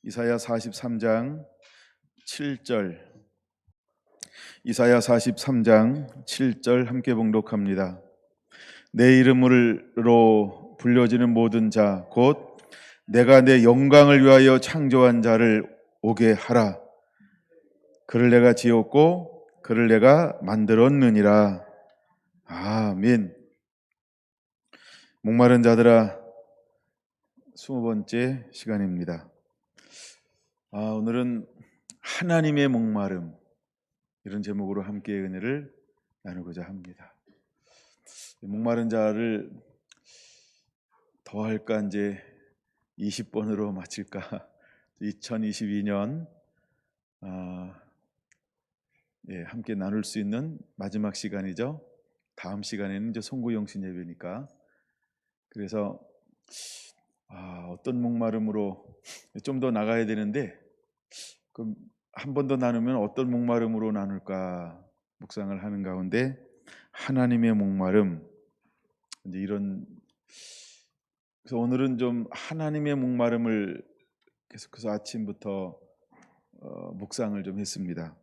이사야 43장 7절 이사야 43장 7절 함께 봉독합니다. 내 이름으로 불려지는 모든 자 곧 내가 내 영광을 위하여 창조한 자를 오게 하라. 그를 내가 지었고 그를 내가 만들었느니라. 아멘. 목마른 자들아, 20번째 시간입니다. 오늘은 하나님의 목마름, 이런 제목으로 함께 은혜를 나누고자 합니다. 목마른 자를 더 할까, 이제 20번으로 마칠까. 2022년 함께 나눌 수 있는 마지막 시간이죠. 다음 시간에는 이제 송구영신 예배니까. 그래서 어떤 목마름으로 좀 더 나가야 되는데, 그럼 한 번 더 나누면 어떤 목마름으로 나눌까 묵상을 하는 가운데 하나님의 목마름, 이제 이런, 그래서 오늘은 좀 하나님의 목마름을 계속해서 아침부터 묵상을 좀 했습니다.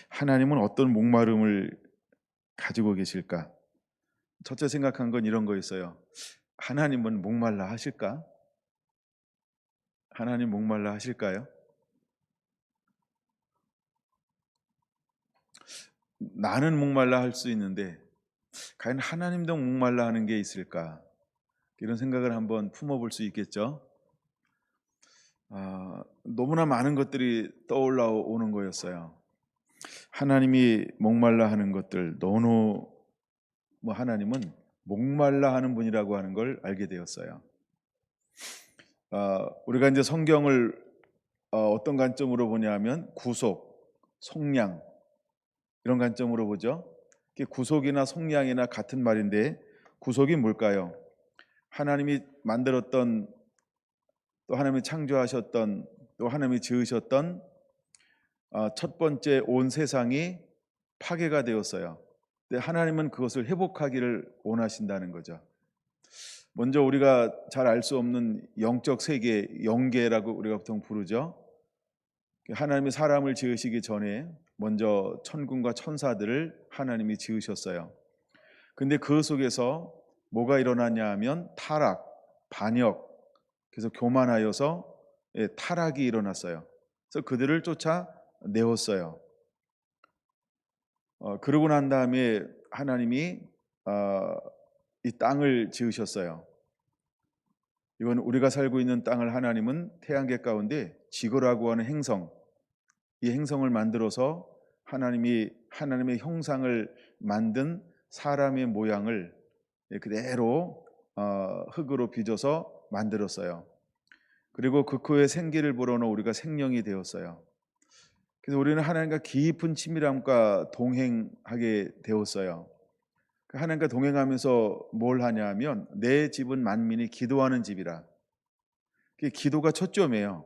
하나님은 어떤 목마름을 가지고 계실까? 첫째 생각한 건 이런 거였어요. 하나님은 목말라 하실까? 하나님 목말라 하실까요? 나는 목말라 할 수 있는데 과연 하나님도 목말라 하는 게 있을까? 이런 생각을 한번 품어볼 수 있겠죠. 너무나 많은 것들이 떠올라오는 거였어요. 하나님이 목말라 하는 것들, 너무 하나님은 목말라 하는 분이라고 하는 걸 알게 되었어요. 우리가 이제 성경을 어떤 관점으로 보냐면 구속, 속량, 이런 관점으로 보죠. 구속이나 속량이나 같은 말인데, 구속이 뭘까요? 하나님이 만들었던, 또 하나님이 창조하셨던, 또 하나님이 지으셨던 첫 번째 온 세상이 파괴가 되었어요. 근데 하나님은 그것을 회복하기를 원하신다는 거죠. 먼저 우리가 잘 알 수 없는 영적 세계, 영계라고 우리가 보통 부르죠. 하나님이 사람을 지으시기 전에 먼저 천군과 천사들을 하나님이 지으셨어요. 근데 그 속에서 뭐가 일어났냐 하면 타락, 반역, 그래서 교만하여서 타락이 일어났어요. 그래서 그들을 쫓아내었어요. 그러고 난 다음에 하나님이 이 땅을 지으셨어요. 이건 우리가 살고 있는 땅을 하나님은 태양계 가운데 지구라고 하는 행성, 이 행성을 만들어서 하나님이 하나님의 형상을 만든 사람의 모양을 그대로 흙으로 빚어서 만들었어요. 그리고 그 코에 생기를 불어넣어 우리가 생명이 되었어요. 그래서 우리는 하나님과 깊은 친밀함과 동행하게 되었어요. 하나님과 동행하면서 뭘 하냐면, 내 집은 만민이 기도하는 집이라. 기도가 초점이에요.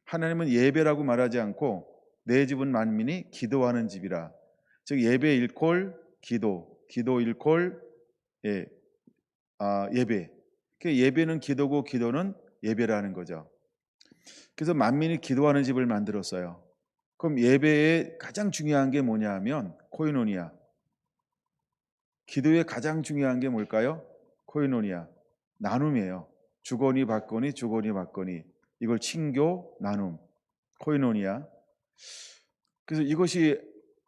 하나님은 예배라고 말하지 않고 내 집은 만민이 기도하는 집이라. 즉 예배 일콜 기도, 기도 일콜 예배. 예배는 기도고 기도는 예배라는 거죠. 그래서 만민이 기도하는 집을 만들었어요. 그럼 예배의 가장 중요한 게 뭐냐 하면 코이노니아. 기도의 가장 중요한 게 뭘까요? 코이노니아, 나눔이에요. 주거니 받거니 주거니 받거니, 이걸 친교, 나눔, 코이노니아. 그래서 이것이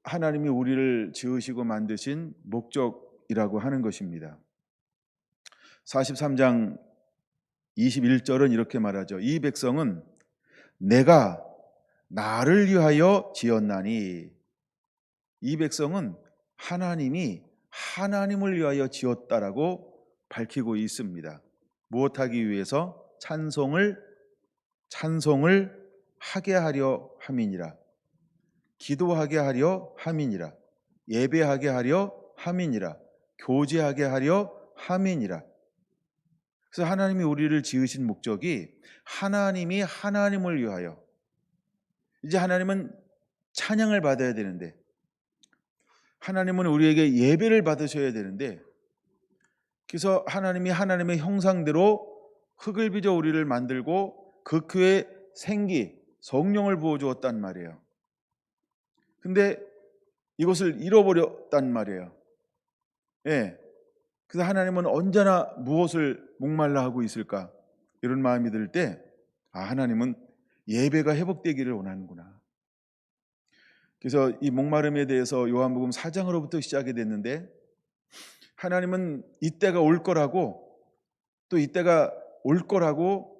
하나님이 우리를 지으시고 만드신 목적이라고 하는 것입니다. 43장 21절은 이렇게 말하죠. 이 백성은 내가 나를 위하여 지었나니. 이 백성은 하나님이 하나님을 위하여 지었다라고 밝히고 있습니다. 무엇하기 위해서? 찬송을 하게 하려 함이니라. 기도하게 하려 함이니라. 예배하게 하려 함이니라. 교제하게 하려 함이니라. 그래서 하나님이 우리를 지으신 목적이 하나님이 하나님을 위하여. 이제 하나님은 찬양을 받아야 되는데, 하나님은 우리에게 예배를 받으셔야 되는데, 그래서 하나님이 하나님의 형상대로 흙을 빚어 우리를 만들고 그 큐에 생기, 성령을 부어주었단 말이에요. 근데 이것을 잃어버렸단 말이에요. 예. 그래서 하나님은 언제나 무엇을 목말라 하고 있을까? 이런 마음이 들 때, 하나님은 예배가 회복되기를 원하는구나. 그래서 이 목마름에 대해서 요한복음 4장으로부터 시작이 됐는데, 하나님은 이때가 올 거라고, 또 이때가 올 거라고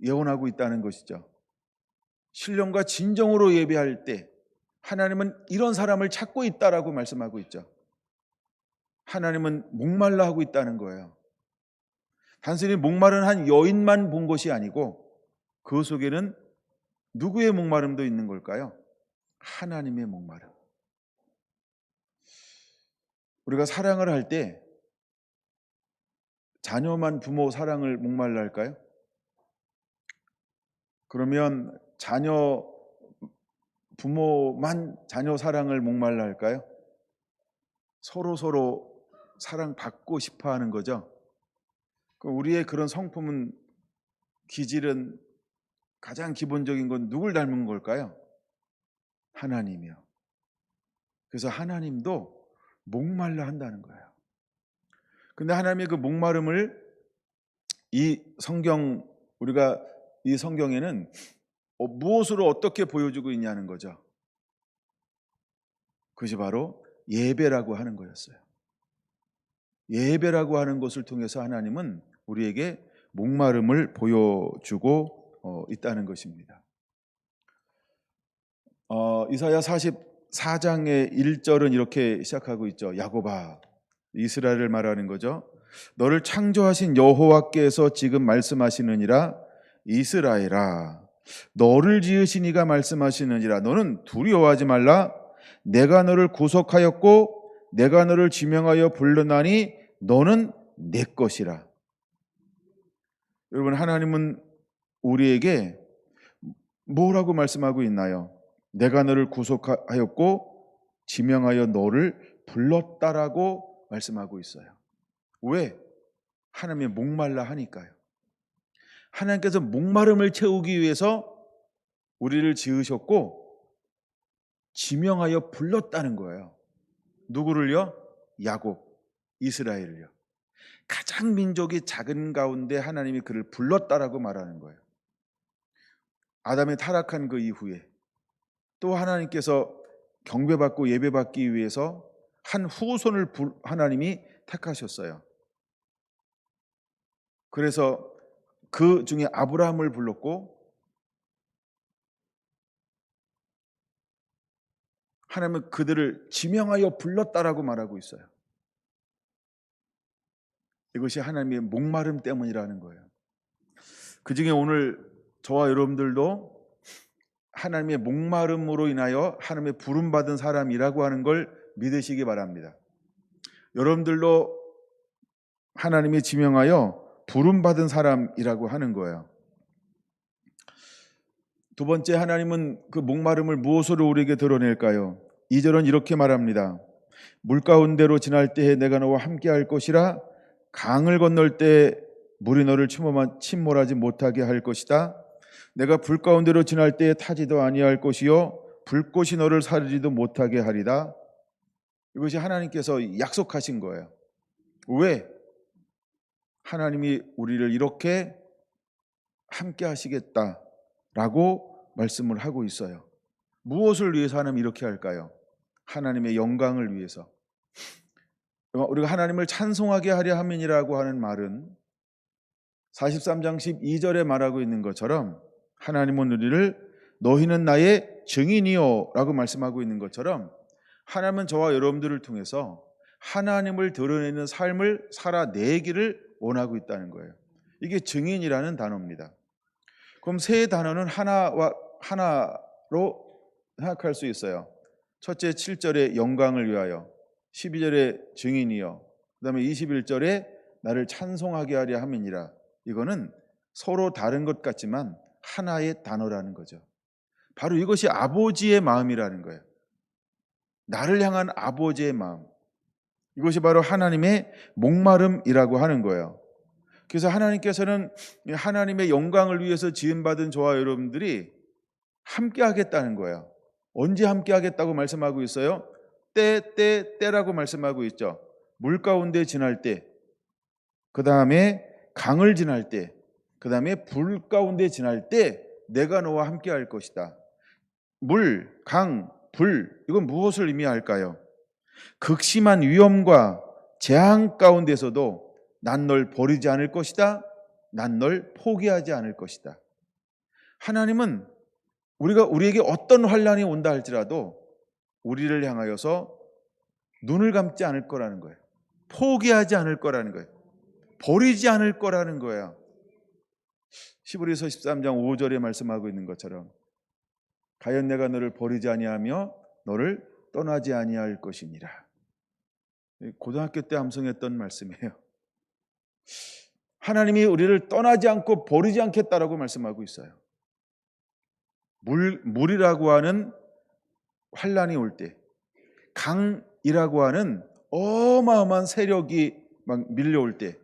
예언하고 있다는 것이죠. 신령과 진정으로 예배할 때 하나님은 이런 사람을 찾고 있다라고 말씀하고 있죠. 하나님은 목말라 하고 있다는 거예요. 단순히 목마른 한 여인만 본 것이 아니고 그 속에는 누구의 목마름도 있는 걸까요? 하나님의 목마름. 우리가 사랑을 할 때 자녀만 부모 사랑을 목말라 할까요? 그러면 부모만 자녀 사랑을 목말라 할까요? 서로 사랑받고 싶어 하는 거죠. 우리의 그런 성품은, 기질은, 가장 기본적인 건 누굴 닮은 걸까요? 하나님이요. 그래서 하나님도 목말라 한다는 거예요. 근데 하나님의 그 목마름을 우리가 이 성경에는 무엇으로 어떻게 보여주고 있냐는 거죠. 그것이 바로 예배라고 하는 거였어요. 예배라고 하는 것을 통해서 하나님은 우리에게 목마름을 보여주고 있다는 것입니다. 이사야 44장의 1절은 이렇게 시작하고 있죠. 야곱아, 이스라엘을 말하는 거죠. 너를 창조하신 여호와께서 지금 말씀하시느니라. 이스라엘아, 너를 지으신 이가 말씀하시느니라. 너는 두려워하지 말라. 내가 너를 구속하였고 내가 너를 지명하여 불렀나니 너는 내 것이라. 여러분, 하나님은 우리에게 뭐라고 말씀하고 있나요? 내가 너를 구속하였고 지명하여 너를 불렀다라고 말씀하고 있어요. 왜? 하나님이 목말라 하니까요. 하나님께서 목마름을 채우기 위해서 우리를 지으셨고 지명하여 불렀다는 거예요. 누구를요? 야곱, 이스라엘을요. 가장 민족이 작은 가운데 하나님이 그를 불렀다라고 말하는 거예요. 아담이 타락한 그 이후에 또 하나님께서 경배받고 예배받기 위해서 한 후손을 하나님이 택하셨어요. 그래서 그 중에 아브라함을 불렀고 하나님은 그들을 지명하여 불렀다라고 말하고 있어요. 이것이 하나님의 목마름 때문이라는 거예요. 그 중에 오늘 저와 여러분들도 하나님의 목마름으로 인하여 하나님의 부름받은 사람이라고 하는 걸 믿으시기 바랍니다. 여러분들도 하나님이 지명하여 부름받은 사람이라고 하는 거예요. 두 번째, 하나님은 그 목마름을 무엇으로 우리에게 드러낼까요? 2절은 이렇게 말합니다. 물 가운데로 지날 때에 내가 너와 함께 할 것이라. 강을 건널 때 물이 너를 침몰하지 못하게 할 것이다. 내가 불 가운데로 지날 때에 타지도 아니할 것이요 불꽃이 너를 사르지도 못하게 하리다. 이것이 하나님께서 약속하신 거예요. 왜? 하나님이 우리를 이렇게 함께 하시겠다라고 말씀을 하고 있어요. 무엇을 위해서 하나님 이렇게 할까요? 하나님의 영광을 위해서. 우리가 하나님을 찬송하게 하려 함이라고 하는 말은 43장 12절에 말하고 있는 것처럼 하나님은 우리를 너희는 나의 증인이요 라고 말씀하고 있는 것처럼 하나님은 저와 여러분들을 통해서 하나님을 드러내는 삶을 살아내기를 원하고 있다는 거예요. 이게 증인이라는 단어입니다. 그럼 세 단어는 하나로 생각할 수 있어요. 첫째 7절에 영광을 위하여, 12절에 증인이요, 그 다음에 21절에 나를 찬송하게 하려 함이니라. 이거는 서로 다른 것 같지만 하나의 단어라는 거죠. 바로 이것이 아버지의 마음이라는 거예요. 나를 향한 아버지의 마음. 이것이 바로 하나님의 목마름이라고 하는 거예요. 그래서 하나님께서는 하나님의 영광을 위해서 지음받은 저와 여러분들이 함께 하겠다는 거예요. 언제 함께 하겠다고 말씀하고 있어요? 때라고 말씀하고 있죠. 물 가운데 지날 때, 그 다음에 강을 지날 때, 그 다음에 불 가운데 지날 때 내가 너와 함께 할 것이다. 물, 강, 불, 이건 무엇을 의미할까요? 극심한 위험과 재앙 가운데서도 난 널 버리지 않을 것이다. 난 널 포기하지 않을 것이다. 하나님은 우리에게 어떤 환란이 온다 할지라도 우리를 향하여서 눈을 감지 않을 거라는 거예요. 포기하지 않을 거라는 거예요. 버리지 않을 거라는 거예요. 히브리서 13장 5절에 말씀하고 있는 것처럼 과연 내가 너를 버리지 아니하며 너를 떠나지 아니할 것이니라. 고등학교 때 암송했던 말씀이에요. 하나님이 우리를 떠나지 않고 버리지 않겠다라고 말씀하고 있어요. 물이라고 하는 환란이 올 때, 강이라고 하는 어마어마한 세력이 막 밀려올 때,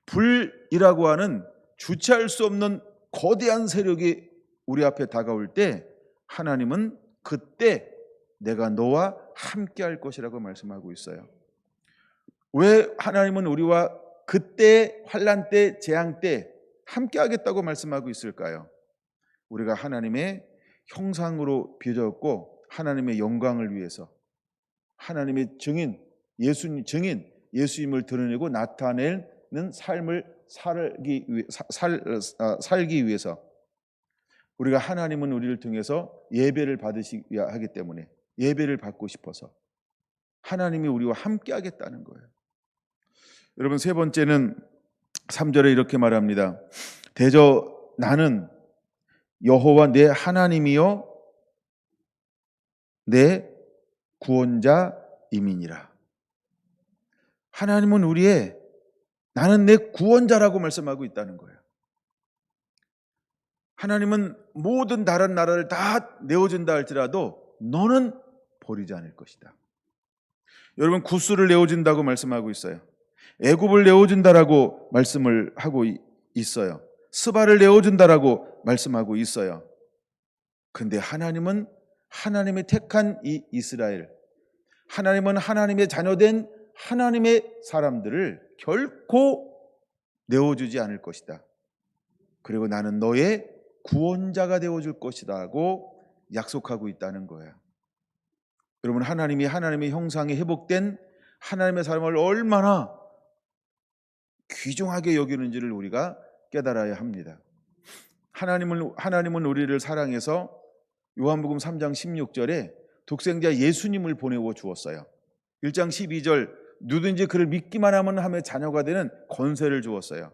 불이라고 하는 주체할 수 없는 거대한 세력이 우리 앞에 다가올 때 하나님은 그때 내가 너와 함께 할 것이라고 말씀하고 있어요. 왜 하나님은 우리와 그때 환난 때 재앙 때 함께 하겠다고 말씀하고 있을까요? 우리가 하나님의 형상으로 빚어졌고 하나님의 영광을 위해서 하나님의 증인 예수님을 드러내고 나타내는 삶을 살기 위해서 우리가 하나님은 우리를 통해서 예배를 받으셔야 하기 때문에 예배를 받고 싶어서 하나님이 우리와 함께 하겠다는 거예요. 여러분, 세 번째는 3절에 이렇게 말합니다. 대저 나는 여호와 내 하나님이요 내 구원자임이니라. 하나님은 나는 내 구원자라고 말씀하고 있다는 거예요. 하나님은 모든 다른 나라를 다 내어준다 할지라도 너는 버리지 않을 것이다. 여러분, 구스를 내어준다고 말씀하고 있어요. 애굽을 내어준다라고 말씀을 하고 있어요. 스바를 내어준다라고 말씀하고 있어요. 근데 하나님은 하나님의 택한 이 이스라엘, 하나님은 하나님의 자녀된 하나님의 사람들을 결코 내어주지 않을 것이다. 그리고 나는 너의 구원자가 되어줄 것이다고 약속하고 있다는 거예요. 여러분, 하나님이 하나님의 형상에 회복된 하나님의 사람을 얼마나 귀중하게 여기는지를 우리가 깨달아야 합니다. 하나님은 우리를 사랑해서 요한복음 3장 16절에 독생자 예수님을 보내어 주었어요. 1장 12절 누구든지 그를 믿기만 하면 함의 자녀가 되는 권세를 주었어요.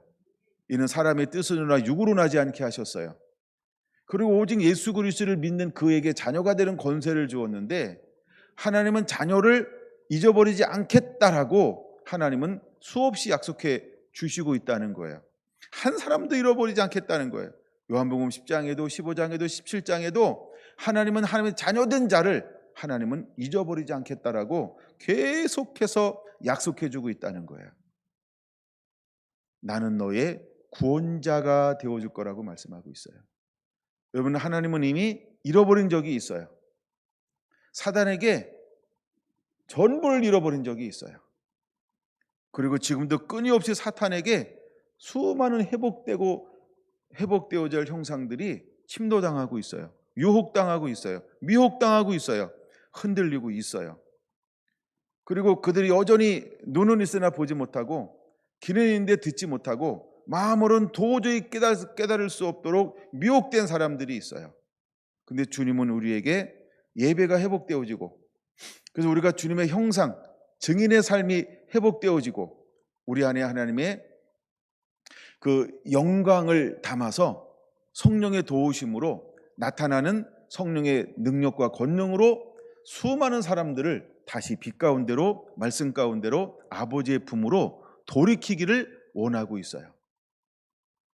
이는 사람의 뜻으로나 육으로 나지 않게 하셨어요. 그리고 오직 예수 그리스도를 믿는 그에게 자녀가 되는 권세를 주었는데 하나님은 자녀를 잊어버리지 않겠다라고 하나님은 수없이 약속해 주시고 있다는 거예요. 한 사람도 잃어버리지 않겠다는 거예요. 요한복음 10장에도 15장에도 17장에도 하나님은 하나님의 자녀된 자를 하나님은 잊어버리지 않겠다라고 계속해서 약속해 주고 있다는 거예요. 나는 너의 구원자가 되어줄 거라고 말씀하고 있어요. 여러분, 하나님은 이미 잃어버린 적이 있어요. 사단에게 전부를 잃어버린 적이 있어요. 그리고 지금도 끊임없이 사탄에게 수많은 회복되어질 형상들이 침노당하고 있어요. 유혹당하고 있어요. 미혹당하고 있어요. 흔들리고 있어요. 그리고 그들이 여전히 눈은 있으나 보지 못하고 귀는 있는데 듣지 못하고 마음으로는 도저히 깨달을 수 없도록 미혹된 사람들이 있어요. 근데 주님은 우리에게 예배가 회복되어지고 그래서 우리가 주님의 형상, 증인의 삶이 회복되어지고 우리 안에 하나님의 그 영광을 담아서 성령의 도우심으로 나타나는 성령의 능력과 권능으로 수많은 사람들을 다시 빛 가운데로 말씀 가운데로 아버지의 품으로 돌이키기를 원하고 있어요.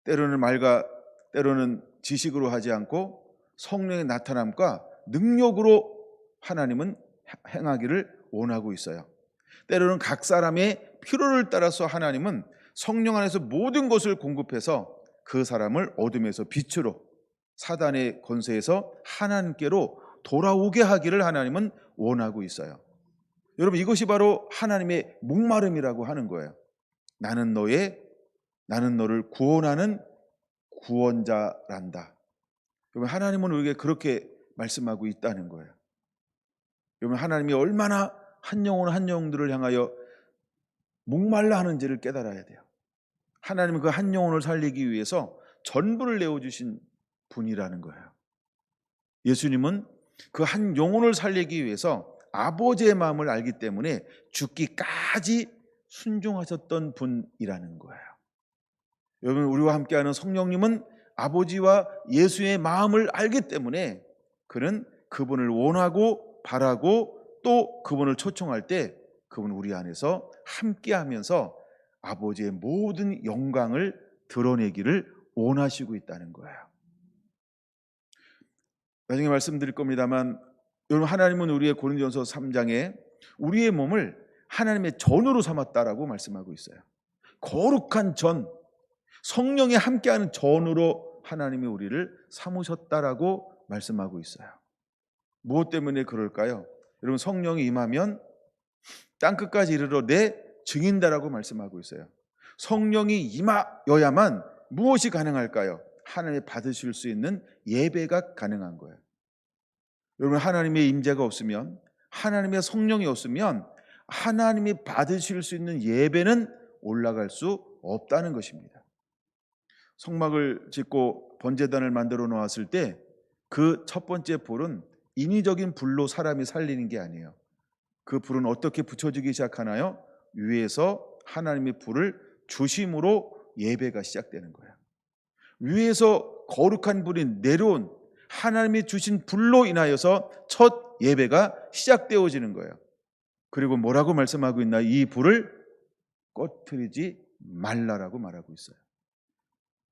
때로는 지식으로 하지 않고 성령의 나타남과 능력으로 하나님은 행하기를 원하고 있어요. 때로는 각 사람의 필요를 따라서 하나님은 성령 안에서 모든 것을 공급해서 그 사람을 어둠에서 빛으로 사단의 권세에서 하나님께로 돌아오게 하기를 하나님은 원하고 있어요. 여러분, 이것이 바로 하나님의 목마름이라고 하는 거예요. 나는 너를 구원하는 구원자란다. 여러분, 하나님은 우리에게 그렇게 말씀하고 있다는 거예요. 여러분, 하나님이 얼마나 한 영혼 한 영혼들을 향하여 목말라 하는지를 깨달아야 돼요. 하나님은 그 한 영혼을 살리기 위해서 전부를 내어주신 분이라는 거예요. 예수님은 그 한 영혼을 살리기 위해서 아버지의 마음을 알기 때문에 죽기까지 순종하셨던 분이라는 거예요. 여러분, 우리와 함께하는 성령님은 아버지와 예수의 마음을 알기 때문에 그는 그분을 원하고 바라고 또 그분을 초청할 때 그분은 우리 안에서 함께하면서 아버지의 모든 영광을 드러내기를 원하시고 있다는 거예요. 나중에 말씀드릴 겁니다만, 여러분, 하나님은 우리의 고린도전서 3장에 우리의 몸을 하나님의 전으로 삼았다라고 말씀하고 있어요. 거룩한 전, 성령이 함께하는 전으로 하나님이 우리를 삼으셨다라고 말씀하고 있어요. 무엇 때문에 그럴까요? 여러분, 성령이 임하면 땅끝까지 이르러 내 증인다라고 말씀하고 있어요. 성령이 임하여야만 무엇이 가능할까요? 하나님이 받으실 수 있는 예배가 가능한 거예요. 여러분, 하나님의 임재가 없으면, 하나님의 성령이 없으면 하나님이 받으실 수 있는 예배는 올라갈 수 없다는 것입니다. 성막을 짓고 번제단을 만들어 놓았을 때 그 첫 번째 불은 인위적인 불로 사람이 살리는 게 아니에요. 그 불은 어떻게 붙여지기 시작하나요? 위에서 하나님의 불을 주심으로 예배가 시작되는 거예요. 위에서 거룩한 불이 내려온 하나님이 주신 불로 인하여서 첫 예배가 시작되어지는 거예요. 그리고 뭐라고 말씀하고 있나? 이 불을 꺼트리지 말라라고 말하고 있어요.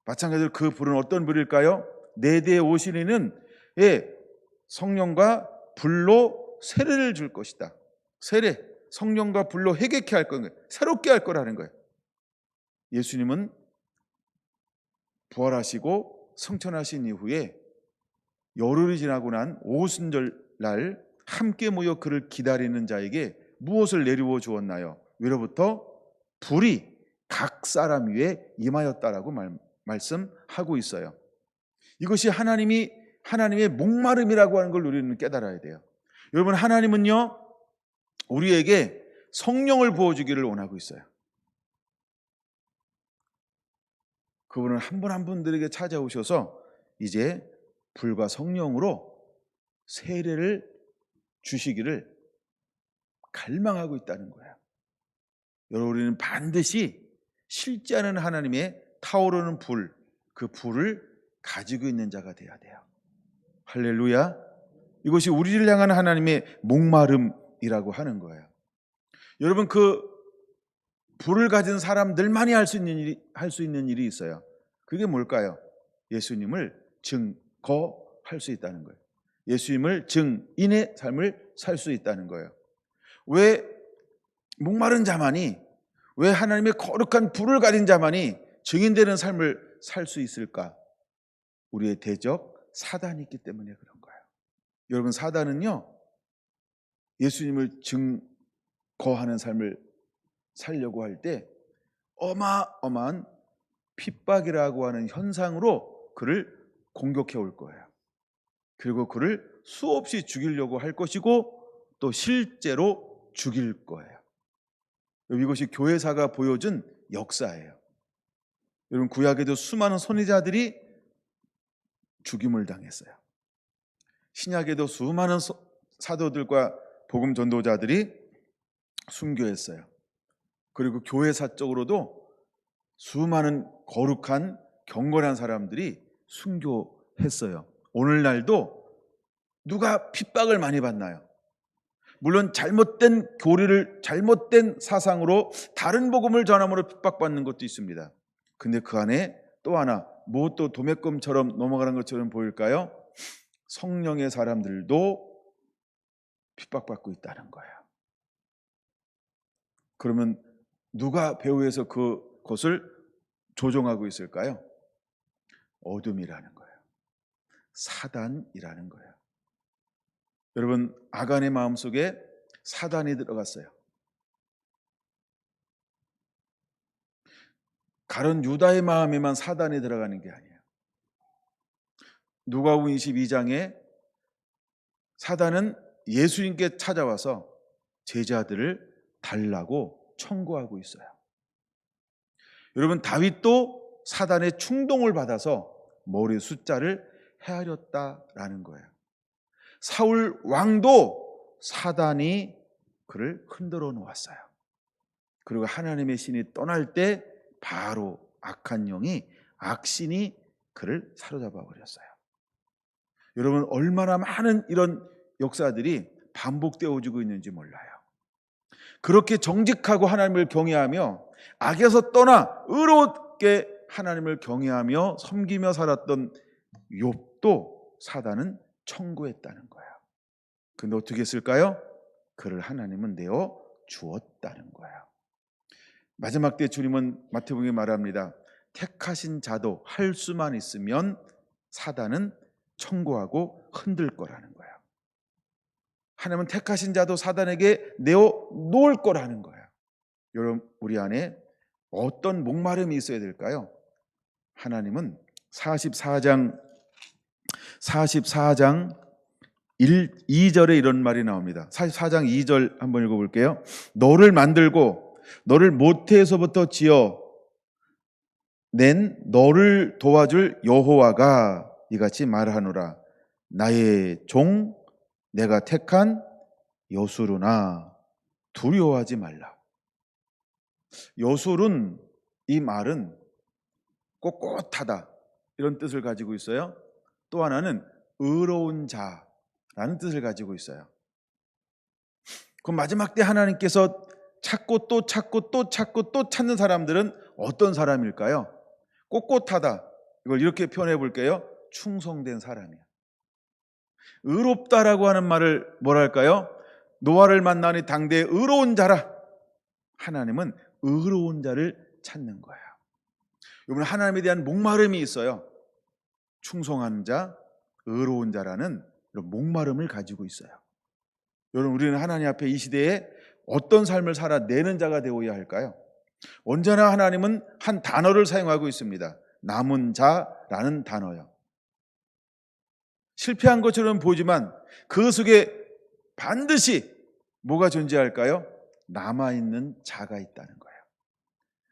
마찬가지로 그 불은 어떤 불일까요? 네 대에 오신 이는 성령과 불로 세례를 줄 것이다. 세례, 성령과 불로 회개케 할 거예요. 새롭게 할 거라는 거예요. 예수님은 부활하시고 승천하신 이후에 열흘이 지나고 난 오순절 날 함께 모여 그를 기다리는 자에게 무엇을 내리워 주었나요? 위로부터 불이 각 사람 위에 임하였다라고 말씀하고 있어요. 이것이 하나님의 목마름이라고 하는 걸 우리는 깨달아야 돼요. 여러분, 하나님은요 우리에게 성령을 부어주기를 원하고 있어요. 그분은 한 분 한 분들에게 찾아오셔서 이제 불과 성령으로 세례를 주시기를 갈망하고 있다는 거예요. 여러분, 우리는 반드시 실제하는 하나님의 타오르는 불, 그 불을 가지고 있는 자가 되어야 돼요. 할렐루야. 이것이 우리를 향한 하나님의 목마름이라고 하는 거예요. 여러분, 그 불을 가진 사람들만이 할 수 있는 일이 있어요. 그게 뭘까요? 예수님을 증거할 수 있다는 거예요. 예수님을 증인의 삶을 살 수 있다는 거예요. 왜 목마른 자만이, 왜 하나님의 거룩한 불을 가진 자만이 증인되는 삶을 살 수 있을까? 우리의 대적 사단이 있기 때문에 그런 거예요. 여러분, 사단은요 예수님을 증거하는 삶을 살려고 할 때 어마어마한 핍박이라고 하는 현상으로 그를 공격해 올 거예요. 그리고 그를 수없이 죽이려고 할 것이고 또 실제로 죽일 거예요. 이것이 교회사가 보여준 역사예요. 여러분, 구약에도 수많은 선지자들이 죽임을 당했어요. 신약에도 수많은 사도들과 복음 전도자들이 순교했어요. 그리고 교회사적으로도 수많은 거룩한 경건한 사람들이 순교했어요. 오늘날도 누가 핍박을 많이 받나요? 물론 잘못된 교리를, 잘못된 사상으로 다른 복음을 전함으로 핍박받는 것도 있습니다. 근데 그 안에 또 하나, 무엇도 도매금처럼 넘어가는 것처럼 보일까요? 성령의 사람들도 핍박받고 있다는 거예요. 그러면 누가 배후에서 그것을 조종하고 있을까요? 어둠이라는 거예요. 사단이라는 거예요. 여러분, 아간의 마음속에 사단이 들어갔어요. 가론 유다의 마음에만 사단이 들어가는 게 아니에요. 누가복음 22장에 사단은 예수님께 찾아와서 제자들을 달라고 청구하고 있어요. 여러분, 다윗도 사단의 충동을 받아서 머리 숫자를 헤아렸다라는 거예요. 사울 왕도 사단이 그를 흔들어 놓았어요. 그리고 하나님의 신이 떠날 때 바로 악한 영이, 악신이 그를 사로잡아 버렸어요. 여러분, 얼마나 많은 이런 역사들이 반복되어지고 있는지 몰라요. 그렇게 정직하고 하나님을 경외하며 악에서 떠나 의롭게 하나님을 경외하며 섬기며 살았던 욥도 사단은 청구했다는 거예요. 근데 어떻게 했을까요? 그를 하나님은 내어 주었다는 거예요. 마지막 때 주님은 마태복음에 말합니다. 택하신 자도 할 수만 있으면 사단은 청구하고 흔들 거라는 거예요. 하나님은 택하신 자도 사단에게 내어 놓을 거라는 거예요. 여러분, 우리 안에 어떤 목마름이 있어야 될까요? 하나님은 44장 2절에 이런 말이 나옵니다. 44장 2절 한번 읽어볼게요. 너를 만들고 너를 모태에서부터 지어 낸 너를 도와줄 여호와가 이같이 말하노라. 나의 종 내가 택한 여술으나 두려워하지 말라. 여술은, 이 말은 꼿꼿하다 이런 뜻을 가지고 있어요. 또 하나는 의로운 자라는 뜻을 가지고 있어요. 그럼 마지막 때 하나님께서 찾고 또 찾고 또 찾고 또 찾는 사람들은 어떤 사람일까요? 꼿꼿하다, 이걸 이렇게 표현해 볼게요. 충성된 사람이야. 의롭다라고 하는 말을 뭐랄까요? 노아를 만나니 당대에 의로운 자라. 하나님은 의로운 자를 찾는 거예요. 여러분, 하나님에 대한 목마름이 있어요. 충성한 자, 의로운 자라는 이런 목마름을 가지고 있어요. 여러분, 우리는 하나님 앞에 이 시대에 어떤 삶을 살아내는 자가 되어야 할까요? 언제나 하나님은 한 단어를 사용하고 있습니다. 남은 자라는 단어요. 실패한 것처럼 보이지만 그 속에 반드시 뭐가 존재할까요? 남아있는 자가 있다는 거예요.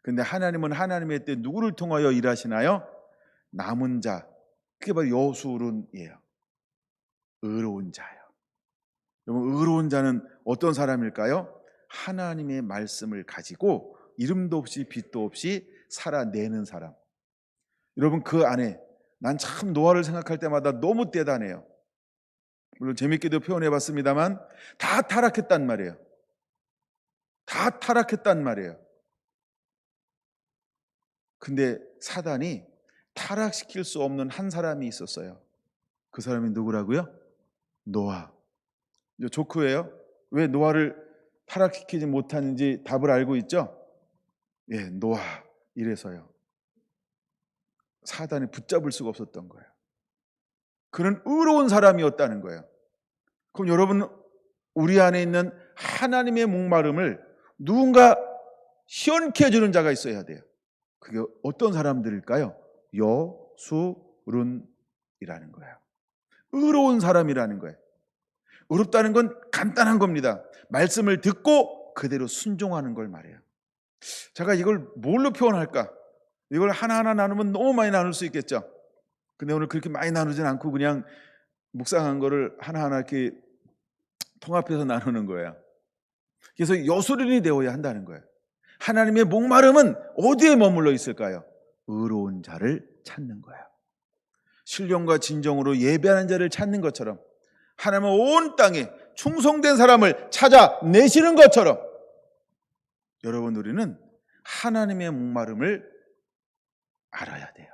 그런데 하나님은 하나님의 때 누구를 통하여 일하시나요? 남은 자, 그게 바로 여술은이에요. 의로운 자예요. 여러분, 의로운 자는 어떤 사람일까요? 하나님의 말씀을 가지고 이름도 없이 빛도 없이 살아내는 사람. 여러분, 그 안에 난 참 노아를 생각할 때마다 너무 대단해요. 물론 재밌게도 표현해 봤습니다만 다 타락했단 말이에요. 다 타락했단 말이에요. 근데 사단이 타락시킬 수 없는 한 사람이 있었어요. 그 사람이 누구라고요? 노아. 조크예요. 왜 노아를 타락시키지 못하는지 답을 알고 있죠? 예, 노아. 이래서요. 사단이 붙잡을 수가 없었던 거예요. 그는 의로운 사람이었다는 거예요. 그럼 여러분, 우리 안에 있는 하나님의 목마름을 누군가 시원케 해주는 자가 있어야 돼요. 그게 어떤 사람들일까요? 여술은이라는 거예요. 의로운 사람이라는 거예요. 의롭다는 건 간단한 겁니다. 말씀을 듣고 그대로 순종하는 걸 말해요. 제가 이걸 뭘로 표현할까? 이걸 하나하나 나누면 너무 많이 나눌 수 있겠죠. 근데 오늘 그렇게 많이 나누진 않고 그냥 묵상한 거를 하나하나 이렇게 통합해서 나누는 거예요. 그래서 여술인이 되어야 한다는 거예요. 하나님의 목마름은 어디에 머물러 있을까요? 의로운 자를 찾는 거예요. 신령과 진정으로 예배하는 자를 찾는 것처럼 하나님은 온 땅에 충성된 사람을 찾아내시는 것처럼 여러분, 우리는 하나님의 목마름을 알아야 돼요.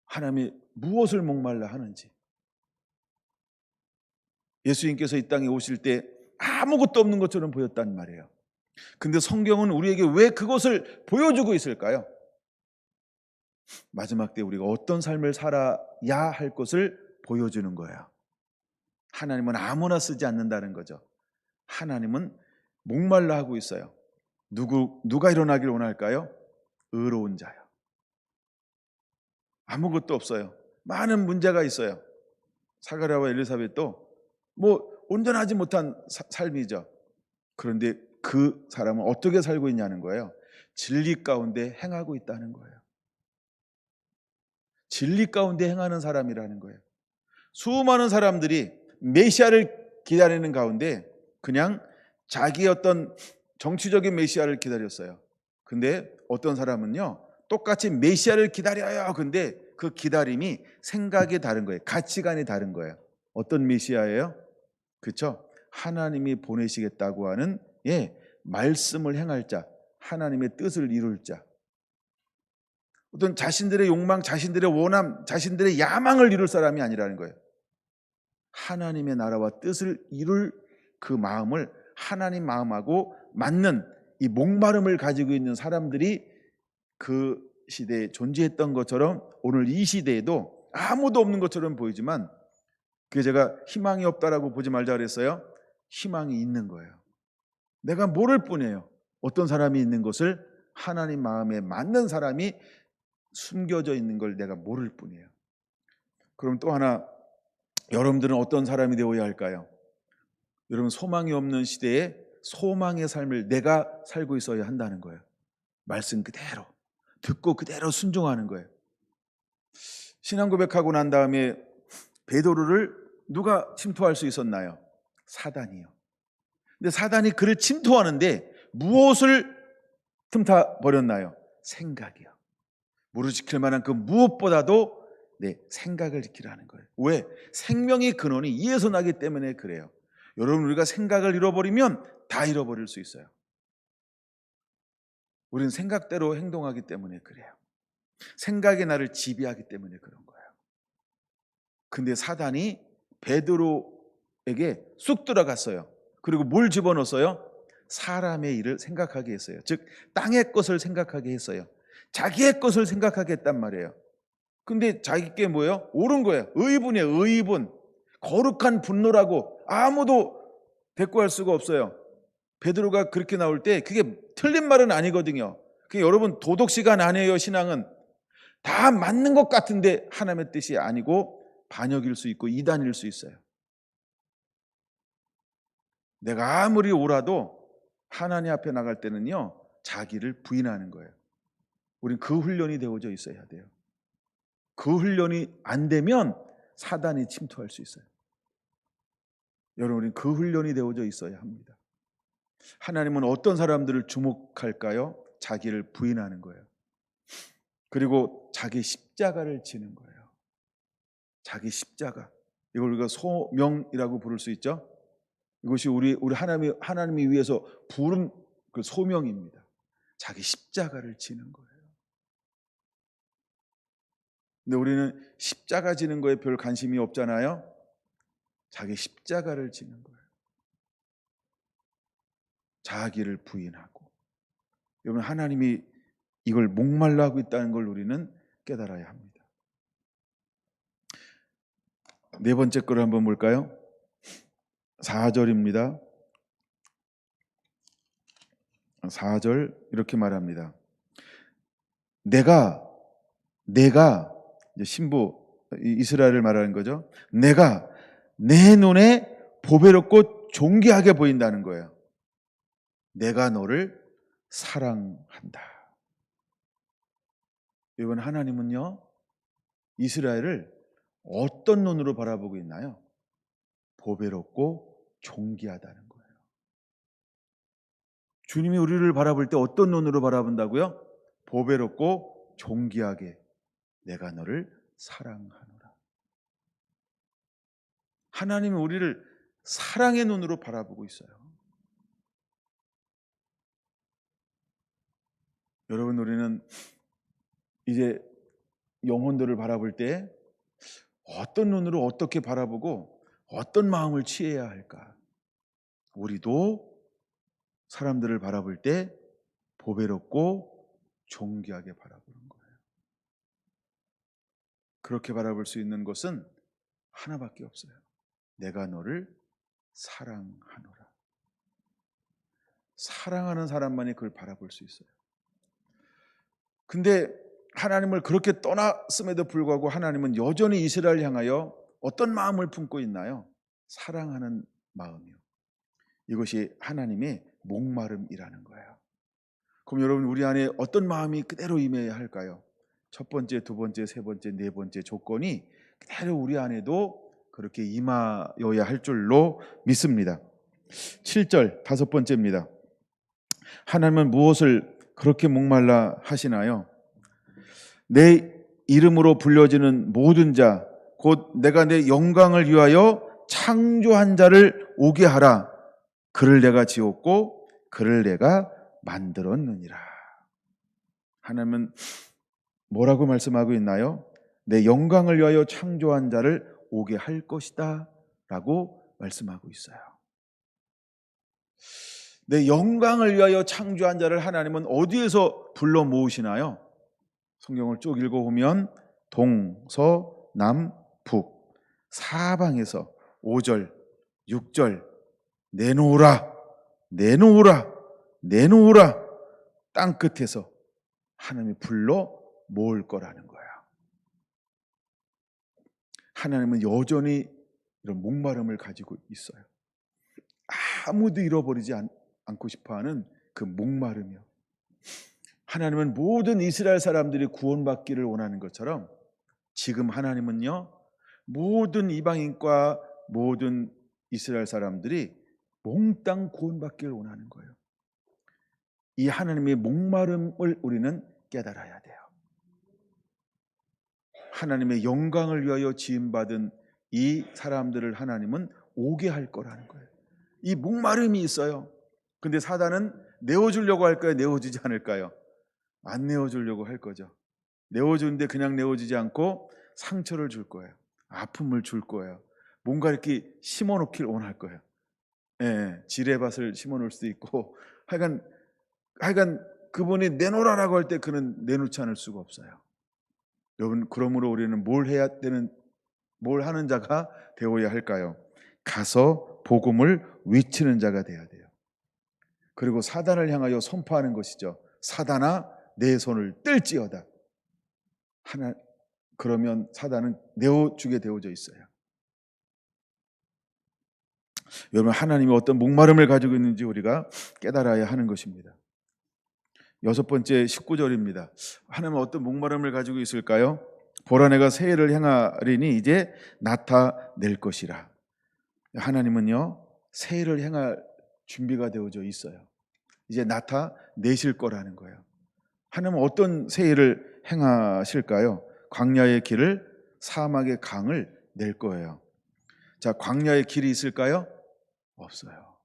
하나님이 무엇을 목말라 하는지. 예수님께서 이 땅에 오실 때 아무것도 없는 것처럼 보였단 말이에요. 근데 성경은 우리에게 왜 그것을 보여주고 있을까요? 마지막 때 우리가 어떤 삶을 살아야 할 것을 보여주는 거예요. 하나님은 아무나 쓰지 않는다는 거죠. 하나님은 목말라 하고 있어요. 누가 일어나기를 원할까요? 의로운 자요. 아무것도 없어요. 많은 문제가 있어요. 사가랴와 엘리사벳도 뭐 온전하지 못한 삶이죠. 그런데 그 사람은 어떻게 살고 있냐는 거예요. 진리 가운데 행하고 있다는 거예요. 진리 가운데 행하는 사람이라는 거예요. 수많은 사람들이 메시아를 기다리는 가운데 그냥 자기의 어떤 정치적인 메시아를 기다렸어요. 근데 어떤 사람은요, 똑같이 메시아를 기다려요. 근데 그 기다림이 생각이 다른 거예요. 가치관이 다른 거예요. 어떤 메시아예요? 그렇죠? 하나님이 보내시겠다고 하는 말씀을 행할 자, 하나님의 뜻을 이룰 자. 어떤 자신들의 욕망, 자신들의 원함, 자신들의 야망을 이룰 사람이 아니라는 거예요. 하나님의 나라와 뜻을 이룰 그 마음을 하나님 마음하고 맞는 이 목마름을 가지고 있는 사람들이 그 시대에 존재했던 것처럼 오늘 이 시대에도 아무도 없는 것처럼 보이지만 그게 제가 희망이 없다라고 보지 말자 그랬어요. 희망이 있는 거예요. 내가 모를 뿐이에요. 어떤 사람이 있는 것을 하나님 마음에 맞는 사람이 숨겨져 있는 걸 내가 모를 뿐이에요. 그럼 또 하나, 여러분들은 어떤 사람이 되어야 할까요? 여러분, 소망이 없는 시대에 소망의 삶을 내가 살고 있어야 한다는 거예요. 말씀 그대로 듣고 그대로 순종하는 거예요. 신앙 고백하고 난 다음에 베드로를 누가 침투할 수 있었나요? 사단이요. 근데 사단이 그를 침투하는데 무엇을 틈타 버렸나요? 생각이요. 무릎 지킬 만한 그 무엇보다도 생각을 지키라는 거예요. 왜? 생명의 근원이 이에서 나기 때문에 그래요. 여러분, 우리가 생각을 잃어버리면 다 잃어버릴 수 있어요. 우리는 생각대로 행동하기 때문에 그래요. 생각이 나를 지배하기 때문에 그런 거예요. 근데 사단이 베드로에게 쑥 들어갔어요. 그리고 뭘 집어넣었어요? 사람의 일을 생각하게 했어요. 즉 땅의 것을 생각하게 했어요. 자기의 것을 생각하게 했단 말이에요. 근데 자기께 뭐예요? 옳은 거예요. 의분이에요. 의분. 거룩한 분노라고 아무도 대꾸할 수가 없어요. 베드로가 그렇게 나올 때 그게 틀린 말은 아니거든요. 그게 여러분 도덕 시간 아니에요. 신앙은 다 맞는 것 같은데 하나님의 뜻이 아니고 반역일 수 있고 이단일 수 있어요. 내가 아무리 옳아도 하나님 앞에 나갈 때는요, 자기를 부인하는 거예요. 우린 그 훈련이 되어져 있어야 돼요. 그 훈련이 안 되면 사단이 침투할 수 있어요. 여러분, 우린 그 훈련이 되어져 있어야 합니다. 하나님은 어떤 사람들을 주목할까요? 자기를 부인하는 거예요. 그리고 자기 십자가를 지는 거예요. 자기 십자가. 이걸 우리가 소명이라고 부를 수 있죠. 이것이 우리 하나님이 위해서 부른 그 소명입니다. 자기 십자가를 지는 거예요. 근데 우리는 십자가 지는 거에 별 관심이 없잖아요. 자기 십자가를 지는 거예요. 자기를 부인하고. 여러분, 하나님이 이걸 목말라 하고 있다는 걸 우리는 깨달아야 합니다. 네 번째 거를 한번 볼까요? 4절입니다. 4절 이렇게 말합니다. 내가 신부 이스라엘을 말하는 거죠. 내가 내 눈에 보배롭고 존귀하게 보인다는 거예요. 내가 너를 사랑한다. 여러분, 하나님은요, 이스라엘을 어떤 눈으로 바라보고 있나요? 보배롭고 존귀하다는 거예요. 주님이 우리를 바라볼 때 어떤 눈으로 바라본다고요? 보배롭고 존귀하게 내가 너를 사랑하노라. 하나님은 우리를 사랑의 눈으로 바라보고 있어요. 여러분, 우리는 이제 영혼들을 바라볼 때 어떤 눈으로 어떻게 바라보고 어떤 마음을 취해야 할까? 우리도 사람들을 바라볼 때 보배롭고 존귀하게 바라보는 거예요. 그렇게 바라볼 수 있는 것은 하나밖에 없어요. 내가 너를 사랑하노라. 사랑하는 사람만이 그걸 바라볼 수 있어요. 근데 하나님을 그렇게 떠났음에도 불구하고 하나님은 여전히 이스라엘을 향하여 어떤 마음을 품고 있나요? 사랑하는 마음이요. 이것이 하나님의 목마름이라는 거예요. 그럼 여러분, 우리 안에 어떤 마음이 그대로 임해야 할까요? 첫 번째, 두 번째, 세 번째, 네 번째 조건이 그대로 우리 안에도 그렇게 임하여야 할 줄로 믿습니다. 7절 다섯 번째입니다. 하나님은 무엇을 그렇게 목말라 하시나요? 내 이름으로 불려지는 모든 자, 곧 내가 내 영광을 위하여 창조한 자를 오게 하라. 그를 내가 지었고 그를 내가 만들었느니라. 하나님은 뭐라고 말씀하고 있나요? 내 영광을 위하여 창조한 자를 오게 할 것이다 라고 말씀하고 있어요. 내 영광을 위하여 창조한 자를 하나님은 어디에서 불러 모으시나요? 성경을 쭉 읽어보면 동, 남, 북, 사방에서 5절, 6절 내놓으라, 내놓으라, 내놓으라, 땅끝에서 하나님이 불러 모을 거라는 거야. 하나님은 여전히 이런 목마름을 가지고 있어요. 아무도 잃어버리지 않고 싶어하는 그 목마름이요. 하나님은 모든 이스라엘 사람들이 구원받기를 원하는 것처럼 지금 하나님은요, 모든 이방인과 모든 이스라엘 사람들이 몽땅 구원받기를 원하는 거예요. 이 하나님의 목마름을 우리는 깨달아야 돼요. 하나님의 영광을 위하여 지음받은 이 사람들을 하나님은 오게 할 거라는 거예요. 이 목마름이 있어요. 근데 사단은 내어주려고 할까요? 내어주지 않을까요? 안 내어주려고 할 거죠. 내어주는데 그냥 내어주지 않고 상처를 줄 거예요. 아픔을 줄 거예요. 뭔가 이렇게 심어놓길 원할 거예요. 예, 지뢰밭을 심어놓을 수도 있고, 하여간 그분이 내놓으라고 할 때 그는 내놓지 않을 수가 없어요. 여러분, 그러므로 우리는 뭘 하는 자가 되어야 할까요? 가서 복음을 외치는 자가 되어야 돼요. 그리고 사단을 향하여 선포하는 것이죠. 사단아, 내 손을 뜰지어다. 그러면 사단은 내어주게 되어져 있어요. 여러분, 하나님이 어떤 목마름을 가지고 있는지 우리가 깨달아야 하는 것입니다. 여섯 번째 19절입니다. 하나님은 어떤 목마름을 가지고 있을까요? 보라, 내가 새해를 행하리니 이제 나타낼 것이라. 하나님은요, 새해를 행할 준비가 되어져 있어요. 이제 나타내실 거라는 거예요. 하나님은 어떤 새해를 행하실까요? 광야의 길을, 사막의 강을 낼 거예요. 자, 광야의 길이 있을까요? 없어요.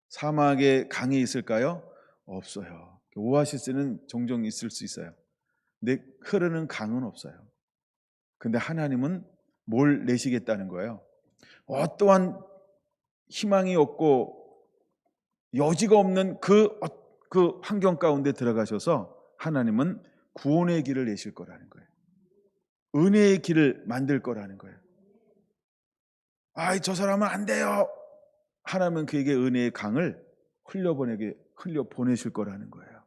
사막의 강이 있을까요? 없어요. 오아시스는 종종 있을 수 있어요. 근데 흐르는 강은 없어요. 근데 하나님은 뭘 내시겠다는 거예요? 어떠한 희망이 없고 여지가 없는 그 환경 가운데 들어가셔서 하나님은 구원의 길을 내실 거라는 거예요. 은혜의 길을 만들 거라는 거예요. 저 사람은 안 돼요. 하나님은 그에게 은혜의 강을 흘려보내실 거라는 거예요.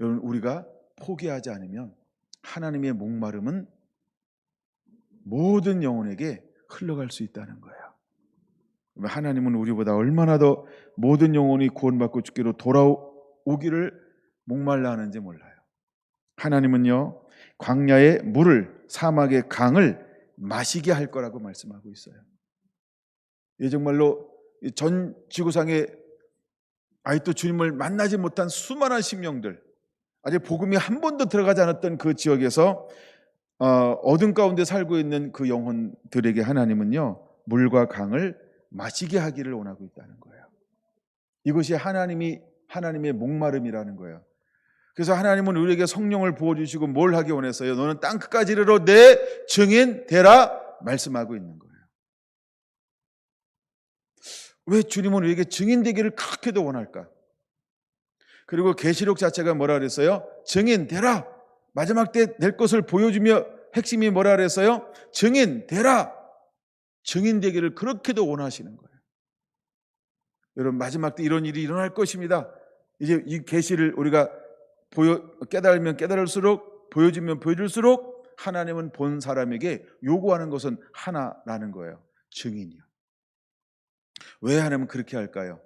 여러분, 우리가 포기하지 않으면 하나님의 목마름은 모든 영혼에게 흘러갈 수 있다는 거예요. 하나님은 우리보다 얼마나 더 모든 영혼이 구원받고 죽기로 돌아오기를 목말라 하는지 몰라요. 하나님은요, 광야의 물을, 사막의 강을 마시게 할 거라고 말씀하고 있어요. 정말로 전 지구상에 아직도 주님을 만나지 못한 수많은 심령들, 아직 복음이 한 번도 들어가지 않았던 그 지역에서 어둠 가운데 살고 있는 그 영혼들에게 하나님은요, 물과 강을 마시게 하기를 원하고 있다는 거예요. 이것이 하나님의 목마름이라는 거예요. 그래서 하나님은 우리에게 성령을 부어주시고 뭘 하기 원했어요? 너는 땅 끝까지 이르러 내 증인 되라 말씀하고 있는 거예요. 왜 주님은 우리에게 증인 되기를 그렇게도 원할까? 그리고 계시록 자체가 뭐라 그랬어요? 증인 되라. 마지막 때 될 것을 보여주며 핵심이 뭐라 그랬어요? 증인 되라. 증인 되기를 그렇게도 원하시는 거예요. 여러분, 마지막 때 이런 일이 일어날 것입니다. 이제 이 계시를 우리가 깨달으면 깨달을수록, 보여주면 보여줄수록 하나님은 본 사람에게 요구하는 것은 하나라는 거예요. 증인이요. 왜 하나님은 그렇게 할까요?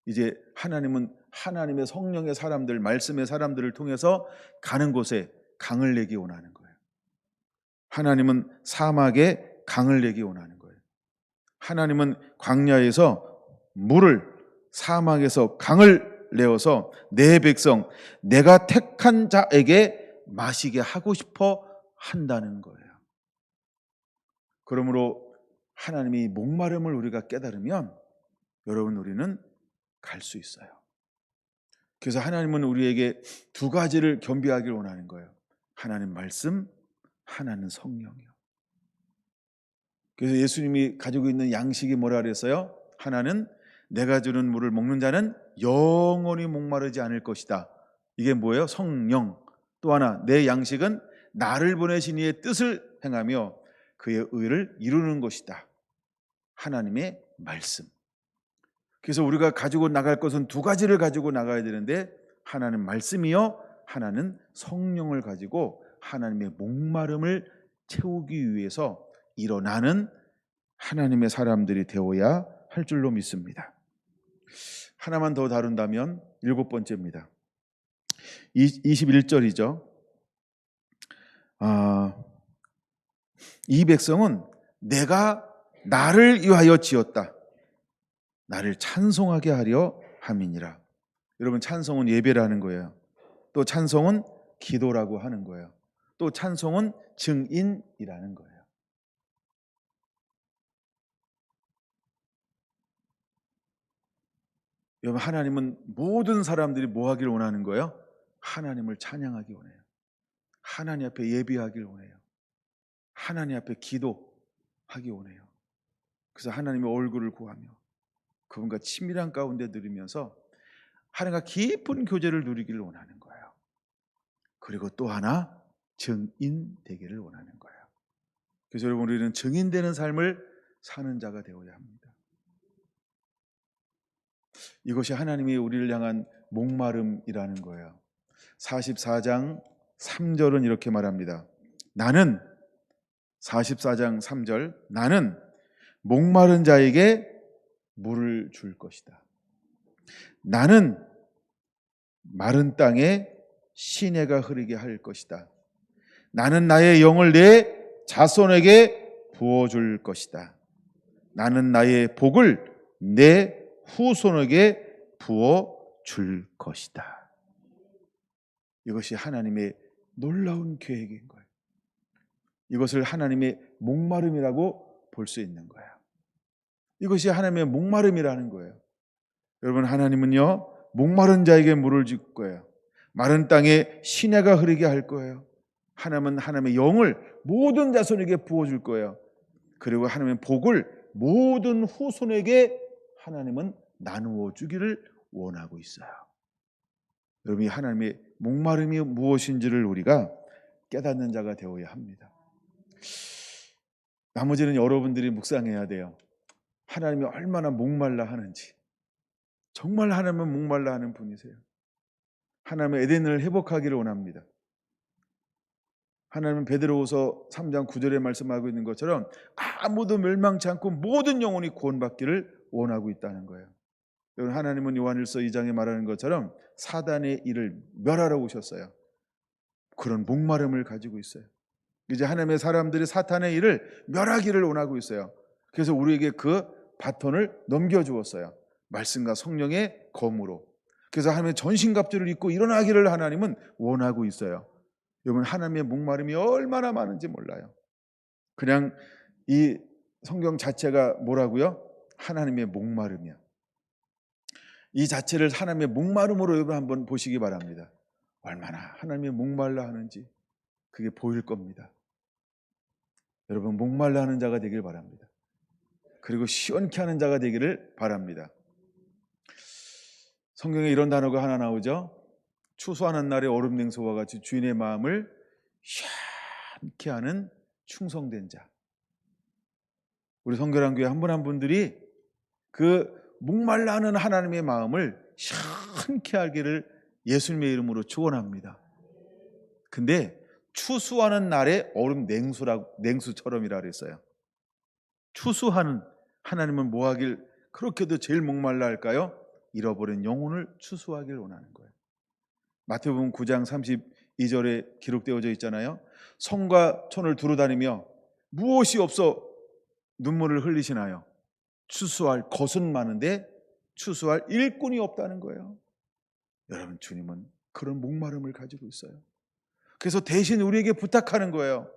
이제 하나님은 하나님의 성령의 사람들, 말씀의 사람들을 통해서 가는 곳에 강을 내기 원하는 거예요. 하나님은 사막에 강을 내기 원하는 거예요. 하나님은 광야에서 물을, 사막에서 강을 내어서 내 백성, 내가 택한 자에게 마시게 하고 싶어 한다는 거예요. 그러므로 하나님이 목마름을 우리가 깨달으면 여러분, 우리는 갈 수 있어요. 그래서 하나님은 우리에게 두 가지를 겸비하길 원하는 거예요. 하나는 말씀, 하나는 성령이요. 그래서 예수님이 가지고 있는 양식이 뭐라 그랬어요? 하나는 내가 주는 물을 먹는 자는 영원히 목마르지 않을 것이다. 이게 뭐예요? 성령. 또 하나, 내 양식은 나를 보내신 이의 뜻을 행하며 그의 의를 이루는 것이다. 하나님의 말씀. 그래서 우리가 가지고 나갈 것은 두 가지를 가지고 나가야 되는데, 하나는 말씀이요, 하나는 성령을 가지고 하나님의 목마름을 채우기 위해서 일어나는 하나님의 사람들이 되어야 할 줄로 믿습니다. 하나만 더 다룬다면 7번째입니다. 21절이죠. 이 백성은 내가 나를 위하여 지었다. 나를 찬송하게 하려 함이니라. 여러분, 찬송은 예배라는 거예요. 또 찬송은 기도라고 하는 거예요. 또 찬송은 증인이라는 거예요. 여러분, 하나님은 모든 사람들이 뭐 하길 원하는 거예요? 하나님을 찬양하기 원해요. 하나님 앞에 예배하길 원해요. 하나님 앞에 기도하기 원해요. 그래서 하나님의 얼굴을 구하며 그분과 친밀한 가운데 누리면서 하나님과 깊은 교제를 누리기를 원하는 거예요. 그리고 또 하나, 증인 되기를 원하는 거예요. 그래서 여러분, 우리는 증인되는 삶을 사는 자가 되어야 합니다. 이것이 하나님이 우리를 향한 목마름이라는 거예요. 44장 3절은 이렇게 말합니다. 나는, 44장 3절, 나는 목마른 자에게 물을 줄 것이다. 나는 마른 땅에 시내가 흐르게 할 것이다. 나는 나의 영을 내 자손에게 부어줄 것이다. 나는 나의 복을 내 후손에게 부어줄 것이다. 이것이 하나님의 놀라운 계획인 거예요. 이것을 하나님의 목마름이라고 볼 수 있는 거예요. 이것이 하나님의 목마름이라는 거예요. 여러분, 하나님은요, 목마른 자에게 물을 줄 거예요. 마른 땅에 시내가 흐르게 할 거예요. 하나님은 하나님의 영을 모든 자손에게 부어줄 거예요. 그리고 하나님의 복을 모든 후손에게 하나님은 나누어 주기를 원하고 있어요. 여러분, 하나님의 목마름이 무엇인지를 우리가 깨닫는 자가 되어야 합니다. 나머지는 여러분들이 묵상해야 돼요. 하나님이 얼마나 목말라 하는지. 정말 하나님은 목말라 하는 분이세요. 하나님은 에덴을 회복하기를 원합니다. 하나님은 베드로후서 3장 9절에 말씀하고 있는 것처럼 아무도 멸망치 않고 모든 영혼이 구원받기를 원하고 있다는 거예요. 여러분, 하나님은 요한일서 2장에 말하는 것처럼 사단의 일을 멸하러 오셨어요. 그런 목마름을 가지고 있어요. 이제 하나님의 사람들이 사탄의 일을 멸하기를 원하고 있어요. 그래서 우리에게 그 바톤을 넘겨주었어요. 말씀과 성령의 검으로. 그래서 하나님의 전신갑주를 입고 일어나기를 하나님은 원하고 있어요. 여러분, 하나님의 목마름이 얼마나 많은지 몰라요. 그냥 이 성경 자체가 뭐라고요? 하나님의 목마름이야. 이 자체를 하나님의 목마름으로 여러분 한번 보시기 바랍니다. 얼마나 하나님의 목말라 하는지 그게 보일 겁니다. 여러분, 목말라 하는 자가 되길 바랍니다. 그리고 시원케 하는 자가 되기를 바랍니다. 성경에 이런 단어가 하나 나오죠. 추수하는 날에 얼음 냉소와 같이 주인의 마음을 함께하는 충성된 자. 우리 성결한 교회 한 분 한 분들이 그 목말라 하는 하나님의 마음을 시원케 하기를 예수님의 이름으로 축원합니다. 근데 추수하는 날에 얼음 냉수처럼이라 그랬어요. 추수하는 하나님은 뭐 하길 그렇게도 제일 목말라 할까요? 잃어버린 영혼을 추수하길 원하는 거예요. 마태복음 9장 32절에 기록되어져 있잖아요. 성과 촌을 두루다니며 무엇이 없어 눈물을 흘리시나요? 추수할 것은 많은데 추수할 일꾼이 없다는 거예요. 여러분, 주님은 그런 목마름을 가지고 있어요. 그래서 대신 우리에게 부탁하는 거예요.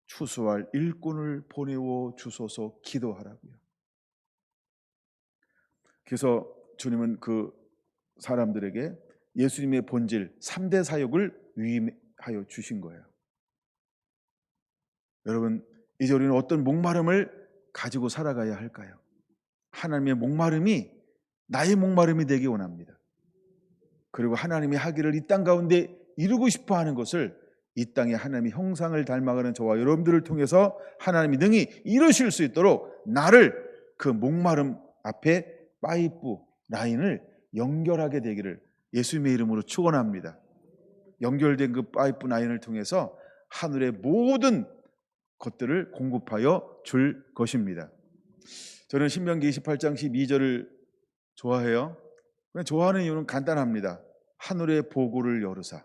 추수할 일꾼을 보내어 주소서 기도하라고요. 그래서 주님은 그 사람들에게 예수님의 본질 3대 사역을 위임하여 주신 거예요. 여러분, 이제 우리는 어떤 목마름을 가지고 살아가야 할까요? 하나님의 목마름이 나의 목마름이 되기 원합니다. 그리고 하나님이 하기를 이 땅 가운데 이루고 싶어 하는 것을 이 땅에 하나님의 형상을 닮아가는 저와 여러분들을 통해서 하나님이 능히 이루실 수 있도록 나를 그 목마름 앞에 파이프 라인을 연결하게 되기를 예수님의 이름으로 축원합니다. 연결된 그 파이프 라인을 통해서 하늘의 모든 것들을 공급하여 줄 것입니다. 저는 신명기 28장 12절을 좋아해요. 좋아하는 이유는 간단합니다. 하늘의 보고를 열으사.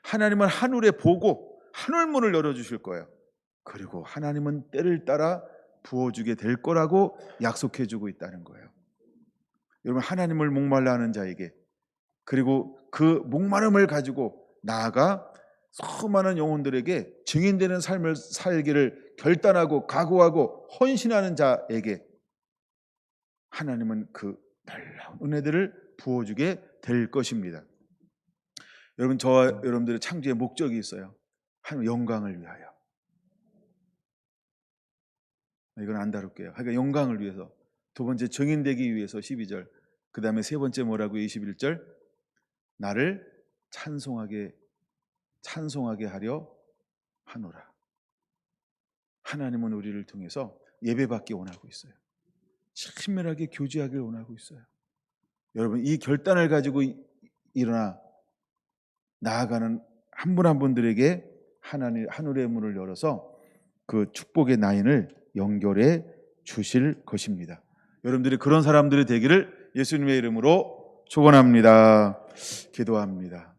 하나님은 하늘의 보고 하늘문을 열어주실 거예요. 그리고 하나님은 때를 따라 부어주게 될 거라고 약속해주고 있다는 거예요. 여러분, 하나님을 목말라 하는 자에게, 그리고 그 목마름을 가지고 나아가 수많은 영혼들에게 증인되는 삶을 살기를 결단하고 각오하고 헌신하는 자에게 하나님은 그 놀라운 은혜들을 부어주게 될 것입니다. 여러분, 저와 여러분들의 창조의 목적이 있어요. 하나님 영광을 위하여. 이건 안 다룰게요. 그러니까 영광을 위해서. 두 번째, 증인되기 위해서 12절. 그 다음에 세 번째 뭐라고요? 21절. 나를 찬송하게 하려 하노라. 하나님은 우리를 통해서 예배받기 원하고 있어요. 친밀하게 교제하기를 원하고 있어요. 여러분, 이 결단을 가지고 일어나 나아가는 한 분 한 분들에게 하늘의 문을 열어서 그 축복의 라인을 연결해 주실 것입니다. 여러분들이 그런 사람들이 되기를 예수님의 이름으로 축원합니다. 기도합니다.